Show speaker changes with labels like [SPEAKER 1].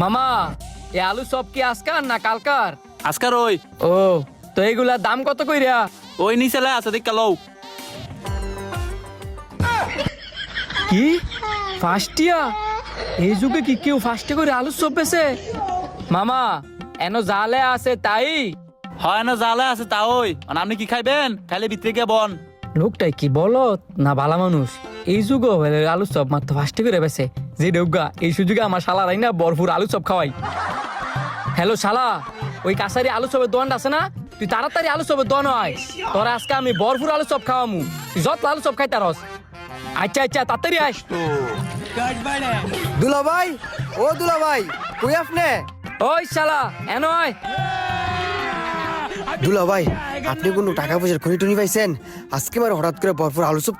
[SPEAKER 1] মামা এ আলু সব কি আজকার না কালকার?
[SPEAKER 2] আজকার ওই
[SPEAKER 1] ও তো এইগুলা দাম কত কইরা?
[SPEAKER 2] ওই নিচেলে আছে দেখ লও।
[SPEAKER 1] কি ফার্স্টিয়া? এই যুগে কি কেউ ফার্স্টে করে আলু সব বেছে? মামা এনো জালে আছে তাই?
[SPEAKER 2] হয় না জালে আছে তা ওই আর আপনি কি খাইবেন? খাইলে ভিতরে গিয়ে বন।
[SPEAKER 1] লোকটাই কি বলো না ভালো মানুষ। এই যুগে আলু চপ মাত্র ফার্স্টে করে বেছে যে ডেউগা এই সুযোগে আমার শালারাই না ভরপুর আলু চপ খাওয়াই। হ্যালো শালা, ওই কাছারি আলু চপের দোকানটা আছে না, তুই তাড়াতাড়ি আলু চপের দোকান হয়। তোর আজকে আমি ভরপুর আলু চপ খাওয়ামু, তুই যত আলু চপ খাইতে রস। আচ্ছা আচ্ছা তাড়াতাড়ি আস।
[SPEAKER 3] দুলা ভাই, ও দুলা ভাই, কই আপনি?
[SPEAKER 1] ওই শালা এনো আয়।
[SPEAKER 3] দুলা ভাই, আপনি কোনো টাকা পয়সার খনি টনি পাইছেন? আজকে আমার হঠাৎ করে ভরপুর আলু চপ